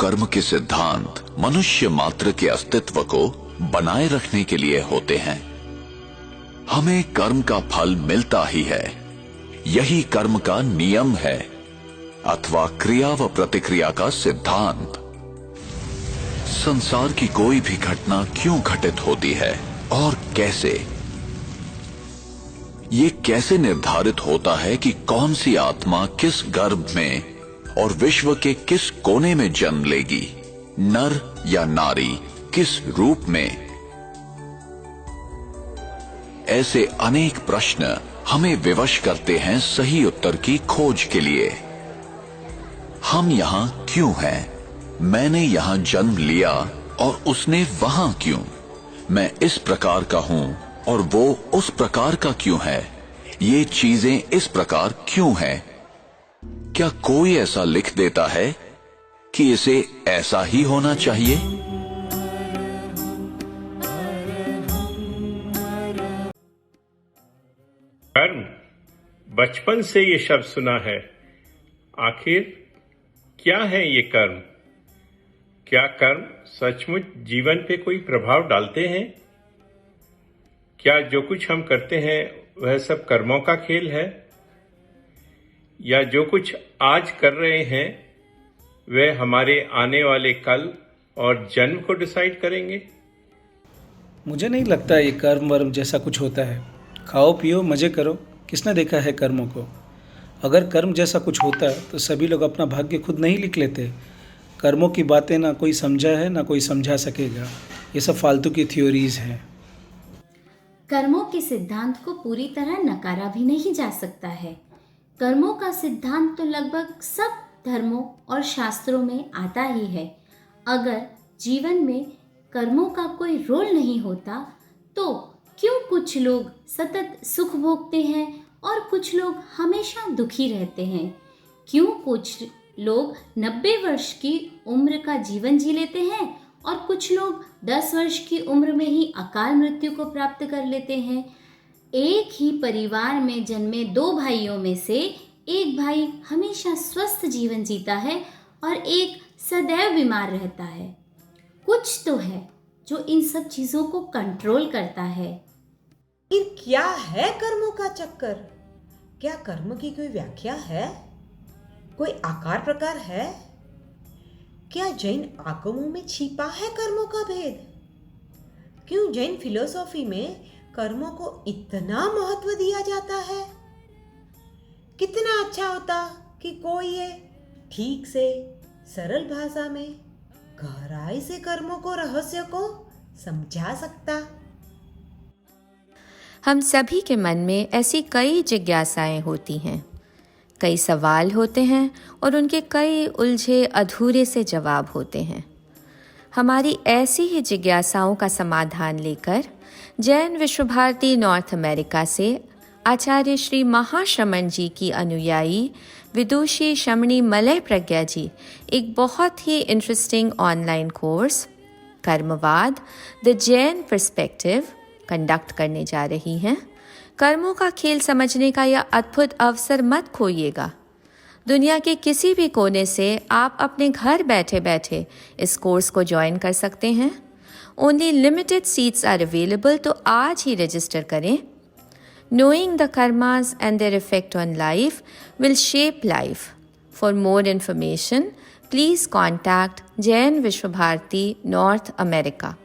कर्म के सिद्धांत मनुष्य मात्र के अस्तित्व को बनाए रखने के लिए होते हैं। हमें कर्म का फल मिलता ही है, यही कर्म का नियम है अथवा क्रिया व प्रतिक्रिया का सिद्धांत। संसार की कोई भी घटना क्यों घटित होती है और कैसे, ये कैसे निर्धारित होता है कि कौन सी आत्मा किस गर्भ में और विश्व के किस कोने में जन्म लेगी, नर या नारी, किस रूप में। ऐसे अनेक प्रश्न हमें विवश करते हैं सही उत्तर की खोज के लिए। हम यहां क्यों हैं? मैंने यहां जन्म लिया और उसने वहां क्यों? मैं इस प्रकार का हूं और वो उस प्रकार का क्यों है? ये चीजें इस प्रकार क्यों हैं? क्या कोई ऐसा लिख देता है कि इसे ऐसा ही होना चाहिए? कर्म, बचपन से ये शब्द सुना है। आखिर क्या है ये कर्म? क्या कर्म सचमुच जीवन पे कोई प्रभाव डालते हैं? क्या जो कुछ हम करते हैं वह सब कर्मों का खेल है, या जो कुछ आज कर रहे हैं वह हमारे आने वाले कल और जन्म को डिसाइड करेंगे? मुझे नहीं लगता ये कर्म वर्म जैसा कुछ होता है। खाओ पियो मज़े करो, किसने देखा है कर्मों को? अगर कर्म जैसा कुछ होता तो सभी लोग अपना भाग्य खुद नहीं लिख लेते। कर्मों की बातें ना कोई समझा है ना कोई समझा सकेगा। ये सब फालतू की थ्योरीज हैं। कर्मों के सिद्धांत को पूरी तरह नकारा भी नहीं जा सकता है। कर्मों का सिद्धांत तो लगभग सब धर्मों और शास्त्रों में आता ही है। अगर जीवन में कर्मों का कोई रोल नहीं होता तो क्यों कुछ लोग सतत सुख भोगते हैं और कुछ लोग हमेशा दुखी रहते हैं? क्यों कुछ लोग 90 वर्ष की उम्र का जीवन जी लेते हैं और कुछ लोग 10 वर्ष की उम्र में ही अकाल मृत्यु को प्राप्त कर लेते हैं? एक ही परिवार में जन्मे 2 भाइयों में से एक भाई हमेशा स्वस्थ जीवन जीता है और एक सदैव बीमार रहता है। कुछ तो है जो इन सब चीजों को कंट्रोल करता है। फिर क्या है कर्मों का चक्कर? क्या कर्म की कोई व्याख्या है? कोई आकार प्रकार है? क्या जैन आगमों में छिपा है कर्मों का भेद? क्यों जैन फिलोसॉफी में कर्मों को इतना महत्व दिया जाता है? कितना अच्छा होता कि कोई ये ठीक से सरल भाषा में गहराई से कर्मों को रहस्य को समझा सकता। हम सभी के मन में ऐसी कई जिज्ञासाएं होती हैं, कई सवाल होते हैं और उनके कई उलझे अधूरे से जवाब होते हैं। हमारी ऐसी ही जिज्ञासाओं का समाधान लेकर जैन विश्व भारती नॉर्थ अमेरिका से आचार्य श्री महाश्रमण जी की अनुयायी विदुषी शमणी मलय प्रज्ञा जी एक बहुत ही इंटरेस्टिंग ऑनलाइन कोर्स कर्मवाद द जैन पर्सपेक्टिव कंडक्ट करने जा रही हैं। कर्मों का खेल समझने का यह अद्भुत अवसर मत खोइएगा। दुनिया के किसी भी कोने से आप अपने घर बैठे बैठे इस कोर्स को ज्वाइन कर सकते हैं। Only limited seats are available, तो आज ही रजिस्टर करें। Knowing the karmas and their effect on life will shape life. For more information, please contact Jain Vishwa Bharati, North America.